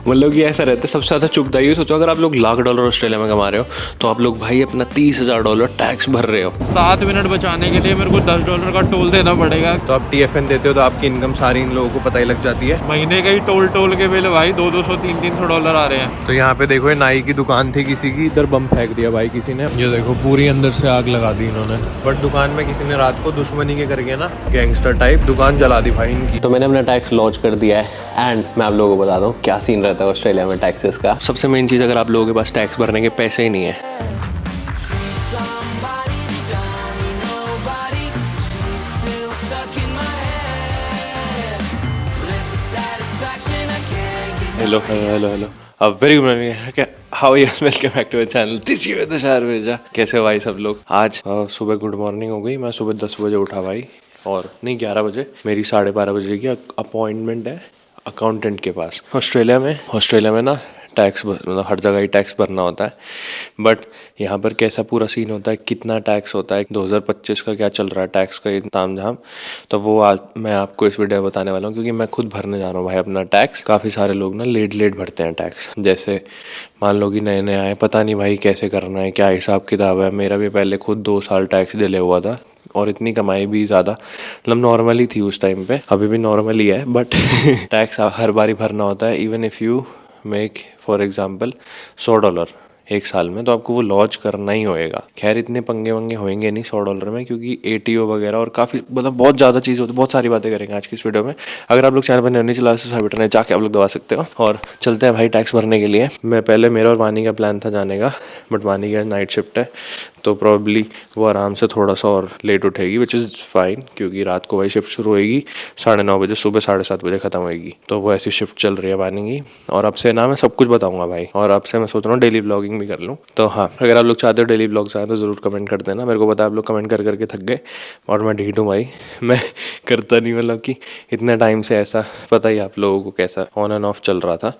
मतलब कि ऐसा रहता है, सबसे ज़्यादा चुभता है। ये सोचो अगर आप लोग $1,00,000 ऑस्ट्रेलिया में कमा रहे हो तो आप लोग भाई अपना $30,000 टैक्स भर रहे हो। 7 मिनट बचाने के लिए मेरे को $10 का टोल देना पड़ेगा। तो आप TFN देते हो तो आपकी इनकम सारी इन लोगों को पता ही लग जाती है। महीने के ही टोल के बिल भाई $200, $300 आ रहे हैं। तो यहाँ पे देखो ये नाई की दुकान थी किसी की, इधर बम फेंक दिया भाई किसी ने। ये देखो पूरी अंदर से आग लगा दी इन्होंने। बट दुकान में किसी ने रात को दुश्मनी के करके ना गैंगस्टर टाइप दुकान जला दी भाई इनकी। तो मैंने अपना टैक्स लॉन्च कर दिया है एंड मैं आप लोगों को बता दूं क्या सीन रहता है ऑस्ट्रेलिया में टैक्सेस का। सबसे मेन चीज़, अगर आप लोगों के पास टैक्स भरने के पैसे ही नहीं है, hello very good morning, how you, welcome back to my channel this you Tushar Veja. कैसे हो भाई सब लोग। आज सुबह गुड मॉर्निंग हो गई। मैं सुबह 10 बजे उठा भाई, और नहीं 11 बजे, मेरी 12:30 बजे की अपॉइंटमेंट है अकाउंटेंट के पास। ऑस्ट्रेलिया में ना टैक्स मतलब हर जगह ही टैक्स भरना होता है। बट यहाँ पर कैसा पूरा सीन होता है, कितना टैक्स होता है, 2025 का क्या चल रहा है टैक्स का इंतजाम झाम, तो वो आज मैं आपको इस वीडियो में बताने वाला हूँ। क्योंकि मैं खुद भरने जा रहा हूँ भाई अपना टैक्स। काफ़ी सारे लोग ना लेट भरते हैं टैक्स। जैसे मान लो कि नए आए, पता नहीं भाई कैसे करना है, क्या हिसाब किताब है। मेरा भी पहले खुद 2 साल टैक्स डिले हुआ था और इतनी कमाई भी ज़्यादा मतलब नॉर्मल ही थी उस टाइम पे, अभी भी नॉर्मल ही है। बट टैक्स हर बार ही भरना होता है। Even if you make for example $100 एक साल में, तो आपको वो लॉन्च करना ही होएगा। खैर इतने पंगे वंगे होंगे नहीं $100 में, क्योंकि ATO वगैरह और काफ़ी मतलब बहुत ज़्यादा चीज़ होती है। बहुत सारी बातें करेंगे आज की इस वीडियो में। अगर आप लोग चैनल पर नहीं चला तो बटन है, जाके आप लोग दबा सकते हो। और चलते हैं भाई टैक्स भरने के लिए। मैं पहले मेरा और वानी का प्लान था जाने का, बट वानी का नाइट शिफ्ट है तो प्रॉब्ली वो आराम से थोड़ा सा और लेट उठेगी, विच इज़ फाइन। क्योंकि रात को वही शिफ्ट शुरू होएगी 9:30 बजे, सुबह 7:30 बजे ख़त्म होएगी। तो वो ऐसी शिफ्ट चल रही है वानी की। और अब से ना मैं सब कुछ बताऊंगा भाई, और अब से मैं सोच रहा हूँ डेली व्लॉगिंग भी कर लूँ। तो हाँ, अगर आप लोग चाहते हो डेली व्लॉग्स आए तो ज़रूर कमेंट कर देना। मेरे को पता है आप लोग कमेंट कर करके थक गए, और मैं ढीठ हूँ भाई, मैं करता नहीं। मतलब कि इतने टाइम से ऐसा पता ही आप लोगों को कैसा ऑन एंड ऑफ चल रहा था,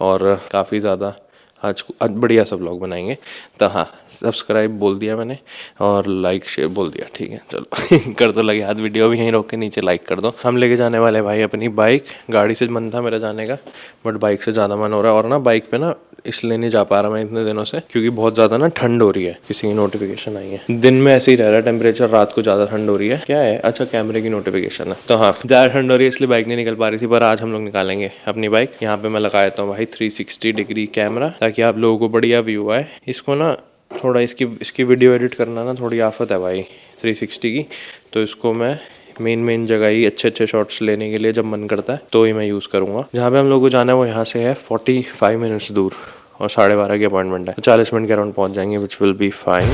और काफ़ी ज़्यादा आज बढ़िया सब व्लॉग बनाएंगे। तो हाँ, सब्सक्राइब बोल दिया मैंने और लाइक शेयर बोल दिया, ठीक है चलो कर दो लगे हाथ। वीडियो भी यहीं रोक के नीचे लाइक कर दो। हम लेके जाने वाले भाई अपनी बाइक। गाड़ी से मन था मेरा जाने का, बट बाइक से ज़्यादा मन हो रहा है। और ना बाइक पे ना इसलिए नहीं जा पा रहा मैं इतने दिनों से, क्योंकि बहुत ज़्यादा ना ठंड हो रही है। किसी की नोटिफिकेशन आई है, दिन में ऐसे ही रह रहा है टेम्परेचर, रात को ज़्यादा ठंड हो रही है। क्या है, अच्छा कैमरे की नोटिफिकेशन है। तो हाँ, ज़्यादा ठंड हो रही है इसलिए बाइक नहीं निकल पा रही थी, पर आज हम लोग निकालेंगे अपनी बाइक। यहाँ पे मैं लगा देता हूँ भाई 360 डिग्री कैमरा, ताकि आप लोगों को बढ़िया व्यू आए। इसको ना थोड़ा इसकी वीडियो एडिट करना ना थोड़ी आफत है भाई 360 की। तो इसको मैं मेन जगह ही अच्छे शॉट्स लेने के लिए जब मन करता है तो ही मैं यूज़ करूँगा। जहाँ पे हम लोग को जाना है वो यहाँ से है 45 मिनट्स दूर, और 12:30 की अपॉइंटमेंट है, तो 40 मिनट के अराउंड पहुँच जाएंगे, which will be fine.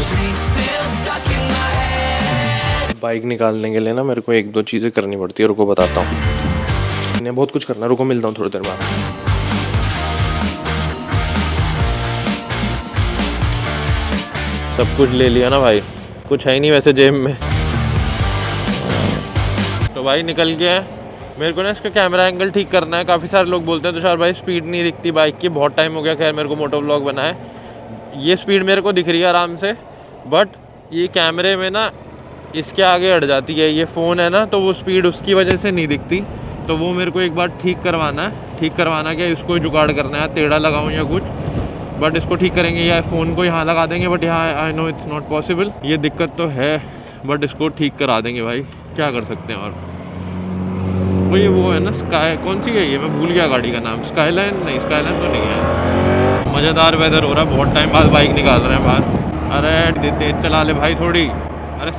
Bike निकालने के लिए ना मेरे को 1-2 चीज़ें करनी पड़ती है, रुको बताता हूँ। इन्हें बहुत कुछ करना है, रुको मिलता हूँ थोड़ी देर में। सब कुछ ले लिया ना भाई, कुछ है ही नहीं वैसे जेब में। तो भाई निकल गया। मेरे को ना इसका कैमरा एंगल ठीक करना है। काफ़ी सारे लोग बोलते हैं तुषार भाई स्पीड नहीं दिखती बाइक की, बहुत टाइम हो गया खैर मेरे को मोटो व्लॉग बनाए। ये स्पीड मेरे को दिख रही है आराम से, बट ये कैमरे में ना इसके आगे अड़ जाती है। ये फ़ोन है ना, तो वो स्पीड उसकी वजह से नहीं दिखती। तो वो मेरे को एक बार ठीक करवाना है। ठीक करवाना क्या, इसको जुगाड़ करना है, टेढ़ा लगाऊँ या कुछ। बट इसको ठीक करेंगे या फ़ोन को यहाँ लगा देंगे, बट यहाँ I know it's not possible. ये दिक्कत तो है, बट इसको ठीक करा देंगे भाई, क्या कर सकते हैं। और वो है ना स्काई, कौन सी है ये, मैं भूल गया गाड़ी का नाम। स्काईलाइन नहीं, स्काईलाइन तो नहीं है। मज़ेदार वेदर हो रहा है, बहुत टाइम बाद बाइक निकाल रहे हैं बाहर। अरे तेज चला ले भाई थोड़ी। अरे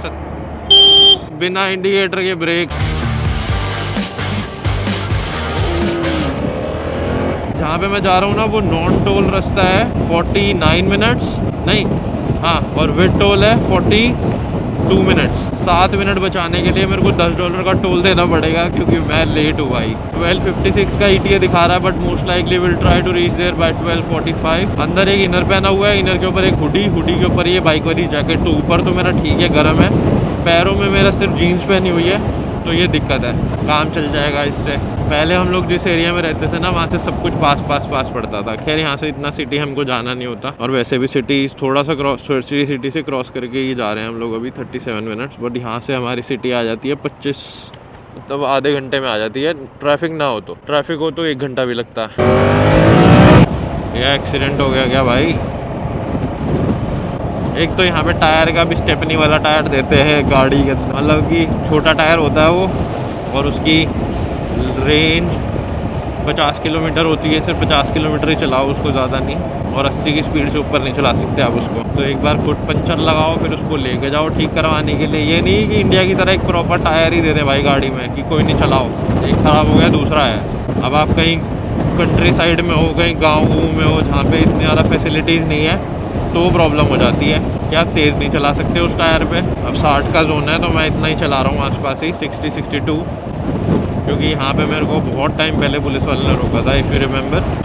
बिना इंडिकेटर के ब्रेक। जहाँ पे मैं जा रहा हूँ ना वो नॉन टोल रास्ता है, 49 मिनट्स नहीं, हाँ, और विद टोल है 42 मिनट्स। 7 मिनट बचाने के लिए मेरे को $10 का टोल देना पड़ेगा, क्योंकि मैं लेट हूँ भाई। 12:56 का ETA दिखा रहा है, but most likely will try to reach there by 12:45। अंदर एक इनर पहना हुआ है, इनर के ऊपर एक हुडी के ऊपर ये बाइक वाली जैकेट। तो ऊपर तो मेरा ठीक है, गर्म है, पैरों में मेरा सिर्फ जीन्स पहनी हुई है, तो ये दिक्कत है। काम चल जाएगा इससे। पहले हम लोग जिस एरिया में रहते थे ना, वहाँ से सब कुछ पास पड़ता था। खैर यहाँ से इतना सिटी हमको जाना नहीं होता, और वैसे भी सिटी थोड़ा सा सिटी से क्रॉस करके ही जा रहे हैं हम लोग अभी 37 मिनट्स। बट यहाँ से हमारी सिटी आ जाती है 25, मतलब आधे घंटे में आ जाती है। ट्रैफिक ना हो तो, ट्रैफिक हो तो 1 घंटा भी लगता है। एक्सीडेंट हो गया क्या भाई? एक तो यहाँ पे टायर का भी स्टेपनी वाला टायर देते हैं गाड़ी के, मतलब कि छोटा टायर होता है वो, और उसकी रेंज 50 किलोमीटर होती है। सिर्फ 50 किलोमीटर ही चलाओ उसको, ज़्यादा नहीं, और 80 की स्पीड से ऊपर नहीं चला सकते आप उसको। तो एक बार फुट पंचर लगाओ, फिर उसको लेके जाओ ठीक करवाने के लिए। ये नहीं कि इंडिया की तरह एक प्रॉपर टायर ही दे दें भाई गाड़ी में कि कोई नहीं चलाओ, एक ख़राब हो गया दूसरा है। अब आप कहीं कंट्री साइड में हो, कहीं गाँव में हो जहाँ पर इतनी ज़्यादा फैसिलिटीज़ नहीं है, तो प्रॉब्लम हो जाती है कि आप तेज़ नहीं चला सकते उस टायर पे। अब 60 का जोन है तो मैं इतना ही चला रहा हूँ आसपास ही, 60-62, क्योंकि यहाँ पे मेरे को बहुत टाइम पहले पुलिस वाले ने रोका था, इफ़ यू रिमेंबर।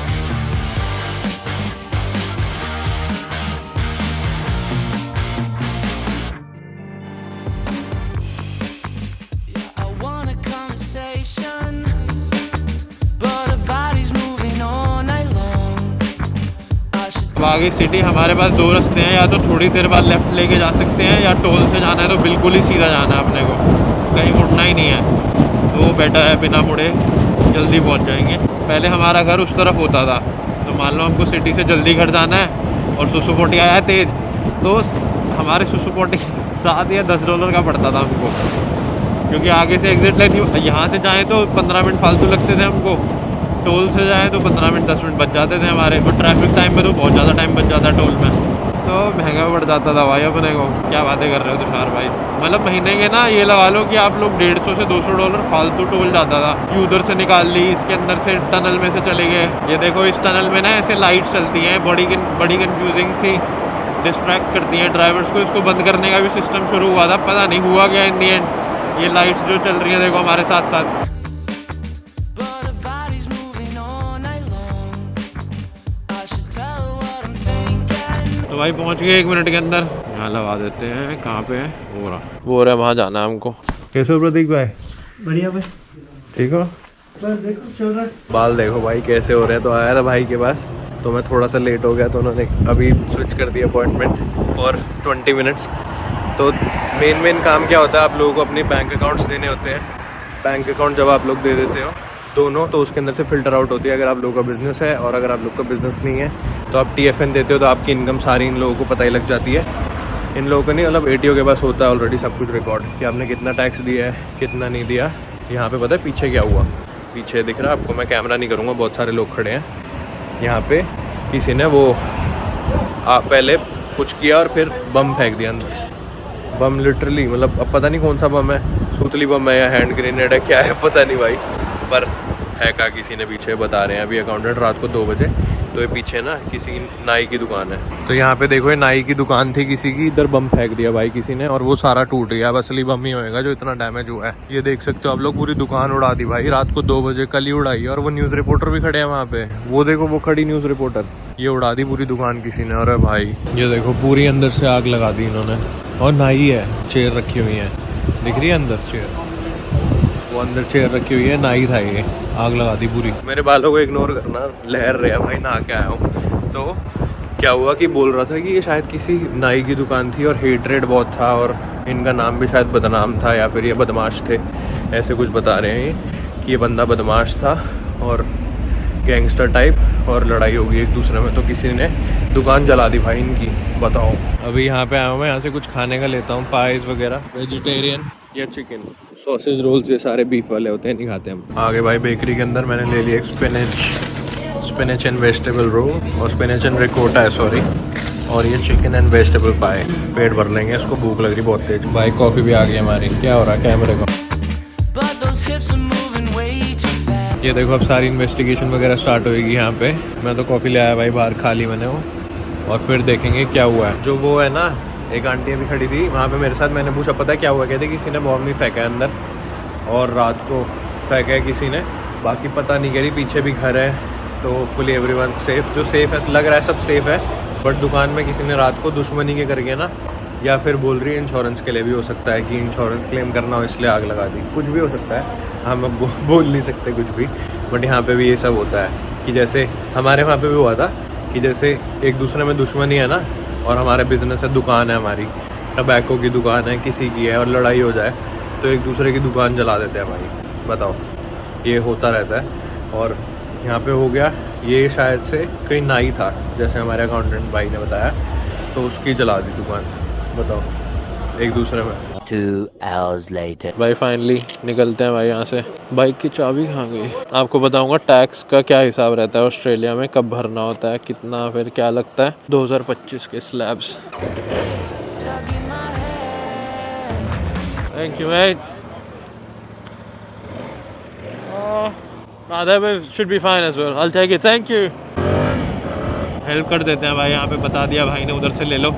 बागी सिटी हमारे पास 2 रास्ते हैं, या तो थोड़ी देर बाद लेफ़्ट लेके जा सकते हैं, या टोल से जाना है तो बिल्कुल ही सीधा जाना है अपने को, कहीं मुड़ना ही नहीं है। तो वो बेटर है, बिना मुड़े जल्दी पहुंच जाएंगे। पहले हमारा घर उस तरफ होता था, तो मान लो हमको सिटी से जल्दी घर जाना है और सुसुपोटी आया है तेज़, तो हमारे सुसुपोटी $7 या $10 का पड़ता था हमको, क्योंकि आगे से एग्जिट लाइन, यहाँ से जाएँ तो 15 मिनट फालतू लगते थे हमको, टोल से जाए तो 15 मिनट 10 मिनट बच जाते थे हमारे, और ट्रैफिक टाइम में तो बहुत ज़्यादा टाइम बच जाता है टोल में, तो महंगा पड़ जाता था भाई अपने को। क्या बातें कर रहे हो तुषार भाई, मतलब महीने के ना ये लगा लो कि आप लोग $150 से $200 फालतू टोल जाता था कि उधर से निकाल ली, इसके अंदर से टनल में से चले गए। ये देखो इस टनल में ना ऐसे लाइट चलती हैं, बड़ी कंफ्यूजिंग सी, डिस्ट्रैक्ट करती हैं ड्राइवर्स को। इसको बंद करने का भी सिस्टम शुरू हुआ था, पता नहीं हुआ क्या इन दी एंड। ये लाइट्स जो चल रही हैं देखो हमारे साथ साथ, तो भाई पहुंच गए 1 मिनट के अंदर। यहाँ लगा देते हैं, कहाँ पे है वो रहा, वहाँ जाना है हमको। कैसे हो प्रतीक भाई? बढ़िया भाई, ठीक हो? बस देखो चल रहा है। बाल देखो भाई कैसे हो रहे हैं। तो आया था भाई के पास, तो मैं थोड़ा सा लेट हो गया, तो उन्होंने अभी स्विच कर दिया अपॉइंटमेंट फॉर 20 मिनट्स। तो मेन काम क्या होता है, आप लोगों को अपने बैंक अकाउंट्स देने होते हैं। बैंक अकाउंट जब आप लोग दे देते हो दोनों, तो उसके अंदर से फ़िल्टर आउट होती है अगर आप लोगों का बिज़नेस है, और अगर आप लोग का बिज़नेस नहीं है तो आप TFN देते हो, तो आपकी इनकम सारी इन लोगों को पता ही लग जाती है। इन लोगों को नहीं, मतलब ATO के पास होता है ऑलरेडी सब कुछ रिकॉर्ड कि आपने कितना टैक्स दिया है, कितना नहीं दिया। यहाँ पे पता है पीछे क्या हुआ? पीछे दिख रहा है आपको, मैं कैमरा नहीं करूँगा, बहुत सारे लोग खड़े हैं यहाँ पे। किसी ने वो पहले कुछ किया और फिर बम फेंक दिया अंदर। बम लिटरली, मतलब अब पता नहीं कौन सा बम है, सूतली बम है या हैंड ग्रेनेड है, क्या है पता नहीं भाई, पर फेंका किसी ने पीछे, बता रहे हैं अभी अकाउंटेंट, रात को 2 बजे। तो ये पीछे ना किसी नाई की दुकान है, तो यहाँ पे देखो ये नाई की दुकान थी किसी की, इधर बम फेंक दिया भाई किसी ने, और वो सारा टूट गया। अब असली बम ही होएगा जो इतना डैमेज हुआ है। ये देख सकते हो आप लोग, पूरी दुकान उड़ा दी भाई रात को 2 बजे, कल ही उड़ाई। और वो न्यूज़ रिपोर्टर भी खड़े हैं वहाँ पे, वो देखो वो खड़ी न्यूज़ रिपोर्टर, ये उड़ा दी पूरी दुकान किसी ने। और भाई ये देखो पूरी अंदर से आग लगा दी इन्होंने। और नाई है, चेयर रखी हुई है, दिख रही है अंदर चेयर, वो अंदर चेयर रखी हुई है, नाई था ये, आग लगा दी पूरी। मेरे बालों को इग्नोर करना, लहर रहे भाई, नहा के आया हूँ। तो क्या हुआ कि बोल रहा था कि ये शायद किसी नाई की दुकान थी और हेट रेट बहुत था, और इनका नाम भी शायद बदनाम था, या फिर ये बदमाश थे, ऐसे कुछ बता रहे हैं ये कि ये बंदा बदमाश था और गैंगस्टर टाइप, और लड़ाई होगी एक दूसरे में, तो किसी ने दुकान जला दी भाई इनकी। बताओ, अभी यहाँ पे आया हूँ मैं, यहाँ से कुछ खाने का लेता हूँ, पाइस वगैरह, वेजिटेरियन या चिकन, सॉसेज रोल्स, ये सारे बीफ वाले होते हैं, नहीं खाते हम। आगे भाई बेकरी के अंदर मैंने ले लिया एक स्पिनच एंड वेजिटेबल रोल, और स्पिनच एंड रिकोटा है सॉरी, और ये चिकन एंड वेजिटेबल पाए। पेट भर लेंगे, इसको भूख लग रही बहुत तेज। भाई कॉफ़ी भी आ गई हमारी। क्या हो रहा है कैमरे को? ये देखो अब सारी इन्वेस्टिगेशन वगैरह स्टार्ट होगी यहाँ पे। मैं तो कॉफ़ी ले आया भाई, बाहर खा ली मैंने वो, और फिर देखेंगे क्या हुआ है। जो वो है ना, एक आंटी अभी खड़ी थी वहाँ पे मेरे साथ, मैंने पूछा पता क्या हुआ, कहते किसी ने बॉम्ब ही फेंका है अंदर, और रात को फेंका है किसी ने, बाकी पता नहीं, कह रही पीछे भी घर है, तो फुली एवरीवन सेफ। जो सेफ है लग रहा है, सब सेफ है, बट दुकान में किसी ने रात को दुश्मनी के करके ना, या फिर बोल रही है इंश्योरेंस के लिए भी हो सकता है कि इंश्योरेंस क्लेम करना हो इसलिए आग लगा दी, कुछ भी हो सकता है, हम अब बोल नहीं सकते कुछ भी। बट यहाँ पे भी ये सब होता है कि जैसे हमारे वहाँ पे भी हुआ था कि जैसे एक दूसरे में दुश्मनी है ना, और हमारा बिजनेस है, दुकान है हमारी, टबैको की दुकान है किसी की है, और लड़ाई हो जाए तो एक दूसरे की दुकान जला देते हैं भाई। बताओ, ये होता रहता है। और यहाँ पे हो गया ये शायद से कहीं नाई था, जैसे हमारे अकाउंटेंट भाई ने बताया, तो उसकी चला दी दुकान। बताओ, एक दूसरे में। 2 hours later. भाई फाइनली निकलते हैं भाई यहाँ से। बाइक की चाबी कहाँ गई? आपको बताऊंगा टैक्स का क्या हिसाब रहता है ऑस्ट्रेलिया में, कब भरना होता है, कितना, फिर क्या लगता है। 2025 के slabs. Thank you mate. that should be fine as well. I'll take it. Thank you. Help कर देते हैं भाई, यहाँ पे बता दिया भाई ने, उधर से ले लो।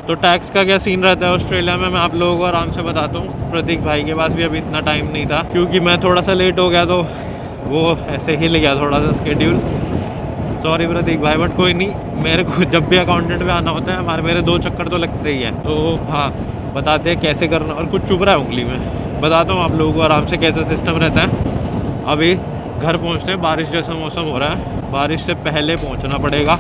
तो टैक्स का क्या सीन रहता है ऑस्ट्रेलिया में, मैं आप लोगों को आराम से बताता हूँ। प्रतीक भाई के पास भी अभी इतना टाइम नहीं था, क्योंकि मैं थोड़ा सा लेट हो गया, तो वो ऐसे हिल गया थोड़ा सा स्केड्यूल। सॉरी प्रतीक भाई, बट कोई नहीं, मेरे को जब भी अकाउंटेंट में आना होता है मेरे 2 चक्कर तो लगते ही हैं। तो हाँ, बताते हैं कैसे करना। और कुछ चुभ रहा है उंगली में, बताता हूँ आप लोगों को आराम से कैसे सिस्टम रहता है। अभी घर पहुँचते हैं, बारिश जैसा मौसम हो रहा है, बारिश से पहले पहुँचना पड़ेगा।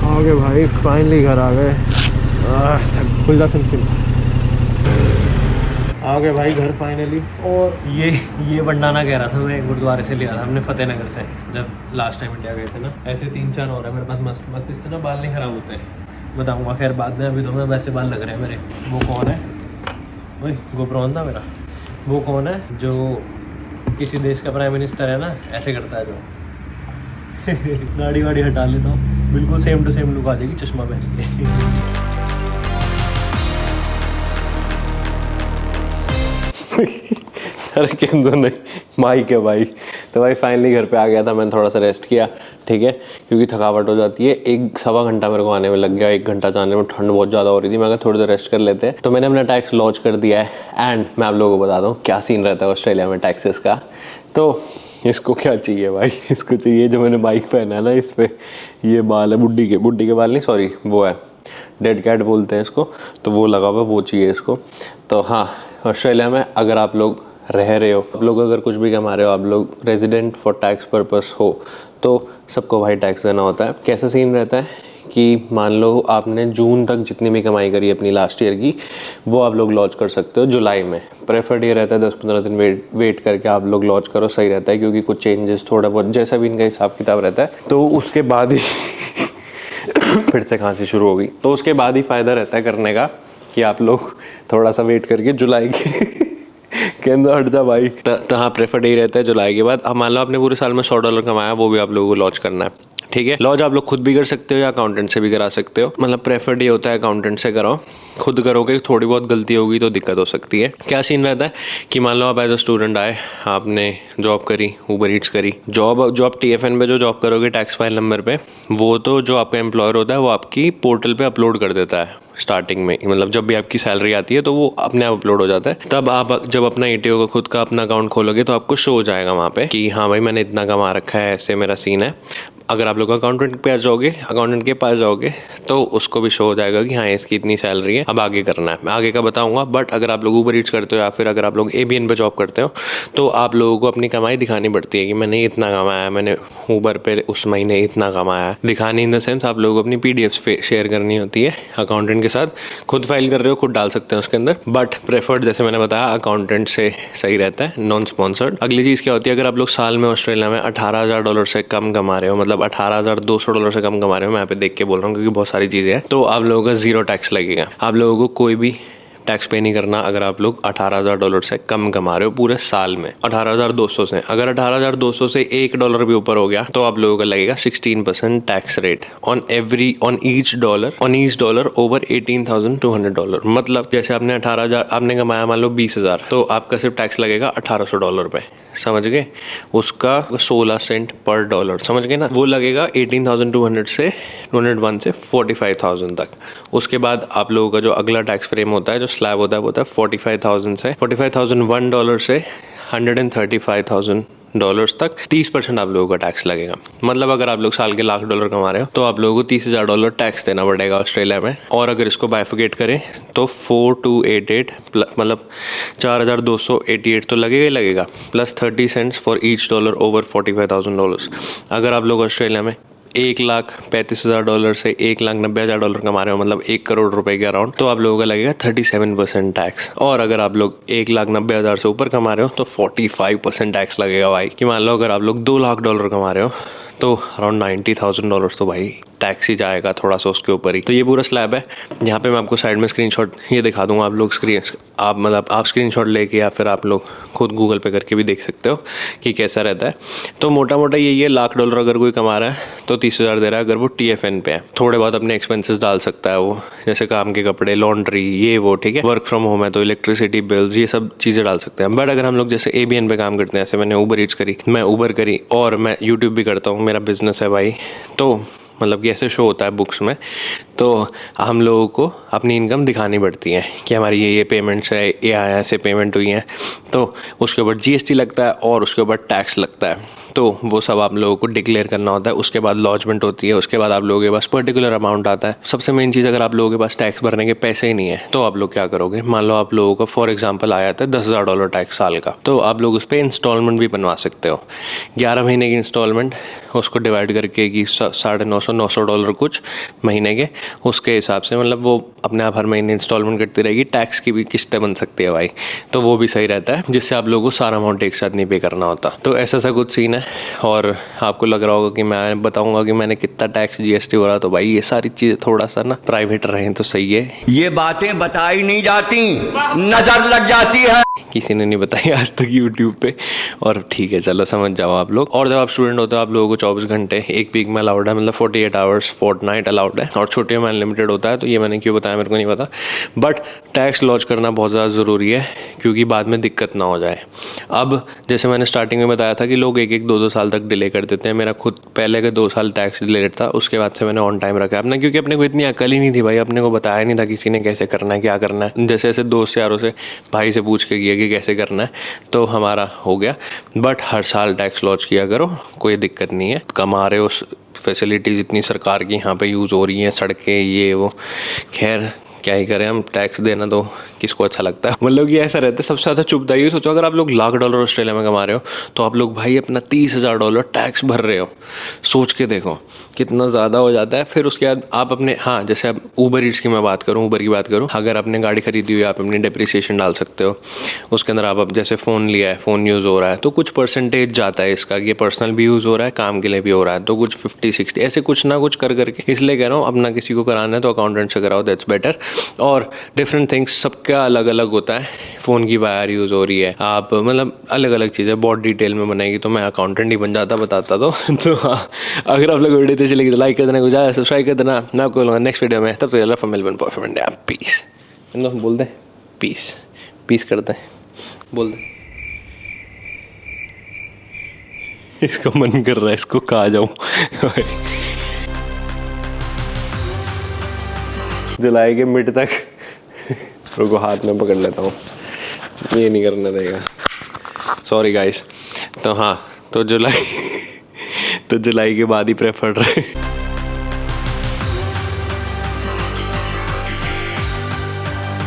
आ गए भाई, फाइनली घर आ गए। खुल जा सिम। आ गए भाई घर फाइनली। और ये बंडाना कह रहा था, मैं गुरुद्वारे से लिया था हमने फतेहनगर से, जब लास्ट टाइम इंडिया गए थे ना। ऐसे 3-4 हो रहा है मेरे पास मस्त मस्त, इससे ना बाल नहीं ख़राब होते। बताऊँगा खैर बाद में, अभी तो मैं वैसे बाल लग रहे हैं मेरे। वो कौन है? वही गोप्रोन था मेरा। वो कौन है जो किसी देश का प्राइम मिनिस्टर है ना, ऐसे करता है जो दाढ़ी वाड़ी हटा लेता हूँ, बिल्कुल सेम टू सेम लुक आ जाएगी चश्मा पहन के। अरे केंद्र नहीं, माइक है भाई। तो भाई फाइनली घर पे आ गया था, मैंने थोड़ा सा रेस्ट किया, ठीक है, क्योंकि थकावट हो जाती है। 1-1.25 घंटा मेरे को आने में लग गया, 1 घंटा जाने में, ठंड बहुत ज़्यादा हो रही थी। मैं कहा थोड़ी देर रेस्ट कर लेते हैं, तो मैंने अपना टैक्स लॉन्च कर दिया है। एंड मैं आप लोगों को बताता हूँ क्या सीन रहता है ऑस्ट्रेलिया में टैक्सेस का। तो इसको क्या चाहिए भाई, इसको चाहिए जो मैंने बाइक पहना है ना, इस पर ये बाल है बुड्ढी के बाल नहीं, सॉरी, वो है डेड कैट बोलते हैं इसको, तो वो लगा हुआ, वो चाहिए इसको। तो हाँ, ऑस्ट्रेलिया में अगर आप लोग रह रहे हो, आप लोग अगर कुछ भी कमा रहे हो, आप लोग रेजिडेंट फॉर टैक्स पर्पस हो, तो सबको भाई टैक्स देना होता है। कैसा सीन रहता है कि मान लो आपने जून तक जितनी भी कमाई करी अपनी लास्ट ईयर की, वो आप लोग लॉन्च कर सकते हो जुलाई में। प्रेफर्ड ये रहता है 10-15 दिन वेट करके आप लोग लॉन्च करो, सही रहता है, क्योंकि कुछ चेंजेस थोड़ा बहुत जैसा भी इनका हिसाब किताब रहता है, तो उसके बाद ही फिर से खांसी शुरू होगी, तो उसके बाद ही फ़ायदा रहता है करने का कि आप लोग थोड़ा सा वेट करके जुलाई के अंदर हट जा भाई। तो हाँ, प्रेफर्ड यही रहता है जुलाई के बाद। अब मान लो आपने पूरे साल में $100 कमाया, वो भी आप लोगों को लॉन्च करना है, ठीक है। लॉन्च आप लोग खुद भी कर सकते हो या अकाउंटेंट से भी करा सकते हो, मतलब प्रेफर्ड ये होता है अकाउंटेंट से कराओ। खुद करोगे थोड़ी बहुत गलती होगी तो दिक्कत हो सकती है। क्या सीन रहता है कि मान लो आप एज अ स्टूडेंट आए, आपने जॉब करी, ऊबर ईट्स करी, जॉब आप TFN पे जो जॉब करोगे टैक्स फाइल नंबर पे, वो तो जो आपका एम्प्लॉयर होता है वो आपकी पोर्टल पे अपलोड कर देता है स्टार्टिंग में, मतलब जब भी आपकी सैलरी आती है तो वो अपने आप अपलोड हो जाता है। तब आप जब अपना ATO का खुद का अपना अकाउंट खोलोगे तो आपको शो हो जाएगा वहाँ पे कि हाँ भाई मैंने इतना कमा रखा है, ऐसे मेरा सीन है। अगर आप लोग अकाउंटेंट के पास जाओगे तो उसको भी शो हो जाएगा कि हाँ इसकी इतनी सैलरी है, अब आगे करना है। मैं आगे का बताऊंगा। बट अगर आप लोग ऊबर ईट्स करते हो या फिर अगर आप लोग ABN पे जॉब करते हो तो आप लोगों को अपनी कमाई दिखानी पड़ती है कि मैंने इतना कमाया, मैंने ऊबर पे उस महीने इतना कमाया। दिखानी इन द सेंस आप लोगों को अपनी PDFs शेयर करनी होती है अकाउंटेंट के साथ। खुद फाइल कर रहे हो, खुद डाल सकते हैं उसके अंदर, बट प्रेफर्ड जैसे मैंने बताया अकाउंटेंट से सही रहता है, नॉन स्पॉन्सर्ड। अगली चीज़ क्या होती है, अगर आप लोग साल में ऑस्ट्रेलिया में $18,000 से कम कमा रहे हो, मतलब $18,200 से कम कमा रहे हो, मैं यहाँ पे देख के बोल रहा हूँ क्योंकि बहुत सारी चीज़ें हैं, तो आप लोगों का 0 टैक्स लगेगा। आप लोगों को कोई भी टैक्स पे नहीं करना अगर आप लोग $18,000 से कम कमा रहे हो पूरे साल में। 18,200 से, अगर 18,200 से $1 भी ऊपर हो गया तो आप लोगों का लगेगा 16% tax rate on each dollar over $18,200। मतलब जैसे आपने 18,000 आपने कमाया मान लो 20,000, तो आपका सिर्फ टैक्स लगेगा $1,800 पे, समझ गए? उसका 16 सेंट पर डॉलर, समझ गए ना? वो लगेगा 18,200 से 201 से 45,000 तक। उसके बाद आप लोगों का जो अगला टैक्स फ्रेम होता है, जो स्लैब होता है, वो होता है $45,000 से $45,001 से $135,000 डॉलर्स तक 30% आप लोगों का टैक्स लगेगा। मतलब अगर आप लोग साल के $1,00,000 कमा रहे हो तो आप लोगों को $30,000 टैक्स देना पड़ेगा ऑस्ट्रेलिया में। और अगर इसको बाइफिकेट करें तो 4288 मतलब 4288 तो लगेगा ही लगेगा, plus 30 cents for each dollar over $45,000। अगर आप लोग ऑस्ट्रेलिया में $1,35,000 से $1,90,000 कमा रहे हो, मतलब 1 करोड़ रुपए के अराउंड, तो आप लोगों का लगेगा 37% टैक्स। और अगर आप लोग $1,90,000 से ऊपर कमा रहे हो तो 45% टैक्स लगेगा भाई। कि मान लो अगर आप लोग $2,00,000 कमा रहे हो तो अराउंड $90,000 तो भाई टैक्स ही जाएगा थोड़ा सा उसके ऊपर ही। तो ये पूरा स्लैब है। यहाँ पे मैं आपको साइड में स्क्रीनशॉट ये दिखा दूंगा, आप लोग आप स्क्रीनशॉट लेके या फिर आप लोग खुद गूगल पे करके भी देख सकते हो कि कैसा रहता है। तो मोटा मोटा ये $1,00,000 अगर कोई कमा रहा है तो 30,000 दे रहा है अगर वो TFN पे है। थोड़े बहुत अपने एक्सपेंसेस डाल सकता है वो, जैसे काम के कपड़े, लॉन्ड्री, ये वो, ठीक है। वर्क फ्रॉम होम है तो इलेक्ट्रिसिटी बिल्स, ये सब चीज़ें डाल सकते हैं। बट अगर हम लोग जैसे ABN पे काम करते हैं, जैसे मैंने ऊबर ईट्स करी, मैं ऊबर करी और मैं यूट्यूब भी करता हूँ, मेरा बिजनेस है भाई, तो मतलब कि ऐसे शो होता है बुक्स में, तो हम लोगों को अपनी इनकम दिखानी पड़ती है कि हमारी ये पेमेंट्स है, ये ऐसे पेमेंट हुई हैं, तो उसके ऊपर GST लगता है और उसके ऊपर टैक्स लगता है। तो वो सब आप लोगों को डिक्लेयर करना होता है। उसके बाद लॉजमेंट होती है, उसके बाद आप लोगों के पास पर्टिकुलर अमाउंट आता है। सबसे मेन चीज़, अगर आप लोगों के पास टैक्स भरने के पैसे ही नहीं है तो आप लोग क्या करोगे। मान लो आप लोगों का फॉर एग्जाम्पल आया था $10,000 टैक्स साल का, तो आप लोग उस पर इंस्टॉलमेंट भी बनवा सकते हो। 11 महीने की इंस्टॉलमेंट, उसको डिवाइड करके कि $950 कुछ महीने के, उसके हिसाब से मतलब वो अपने आप हर महीने इंस्टॉलमेंट करती रहेगी। टैक्स की भी किस्तें बन सकती है भाई, तो वो भी सही रहता है, जिससे आप लोगों को सारा अमाउंट एक साथ नहीं पे करना होता। तो ऐसा सा कुछ सीन है। और आपको लग रहा होगा कि मैं बताऊंगा कि मैंने कितना टैक्स GST भरा, तो भाई ये सारी चीज़ें थोड़ा सा ना प्राइवेट रहें तो सही है। ये बातें बताई नहीं जाती, नजर लग जाती है। किसी ने नहीं बताई आज तक यूट्यूब पे, और ठीक है चलो समझ जाओ आप लोग। और जब आप स्टूडेंट होते हो आप लोगों को 24 घंटे एक वीक में अलाउड है, मतलब 48 आवर्स फोर्टनाइट अलाउड है, और छुट्टियों में अनलिमिटेड होता है। तो ये मैंने क्यों बताया मेरे को नहीं पता, बट टैक्स लॉन्च करना बहुत ज़्यादा ज़रूरी है क्योंकि बाद में दिक्कत ना हो जाए। अब जैसे मैंने स्टार्टिंग में बताया था कि लोग 1-2 साल तक डिले कर देते हैं। मेरा खुद पहले के 2 साल टैक्स डिलेड था, उसके बाद से मैंने ऑन टाइम रखा अपना, क्योंकि अपने को इतनी अकल ही नहीं थी भाई, अपने को बताया नहीं था किसी ने कैसे करना है, क्या करना है। जैसे ऐसे दोस्त यारों से, भाई से पूछ के किया कि कैसे करना है, तो हमारा हो गया। बट हर साल टैक्स लॉन्च किया करो, कोई दिक्कत नहीं है। कमा रहे हो, फैसिलिटीज़ इतनी सरकार की यहाँ पे यूज़ हो रही हैं, सड़कें ये वो, खैर क्या ही करें हम, टैक्स देना तो किसको अच्छा लगता है। मतलब कि ऐसा रहता है। सबसे ज़्यादा चुभता है, सोचो अगर आप लोग $1,00,000 ऑस्ट्रेलिया में कमा रहे हो तो आप लोग भाई अपना $30,000 टैक्स भर रहे हो। सोच के देखो कितना ज़्यादा हो जाता है। फिर उसके बाद आप अपने, हाँ जैसे अब ऊबर ईट्स की मैं बात करूँ, ऊबर की बात करूँ, अगर आपने गाड़ी खरीदी हुई आप अपनी डिप्रिसिएशन डाल सकते हो। उसके अंदर आप जैसे फ़ोन लिया है, फ़ोन यूज़ हो रहा है तो कुछ परसेंटेज जाता है इसका, ये पर्सनल भी यूज़ हो रहा है, काम के लिए भी हो रहा है, तो कुछ 50-60 ऐसे कुछ ना कुछ कर करके। इसलिए कह रहा हूँ अपना किसी को कराना है तो अकाउंटेंट से कराओ, दैट्स बेटर। और डिफरेंट थिंग्स सबका अलग अलग होता है। फ़ोन की वायर यूज़ हो रही है, आप मतलब अलग अलग चीज़ें बहुत डिटेल में बनाएगी तो मैं अकाउंटेंट ही बन जाता, बताता तो हाँ। अगर आप लोग वीडियो अच्छी लगी तो लाइक कर देना, कुछ ज़्यादा सब्सक्राइब कर देना। मैं आपको बोलूँगा नेक्स्ट वीडियो में, तब तक from Melbourne perform India, peace. बोल दें पीस करते हैं, बोल दें। इसका मन कर रहा है इसको कहा जाऊँ। जुलाई के मिड तक रुको हाथ में पकड़ लेता हूँ, ये नहीं करना देगा, सॉरी गाइस। तो हाँ, तो जुलाई के बाद ही प्रेफर्ड रहे।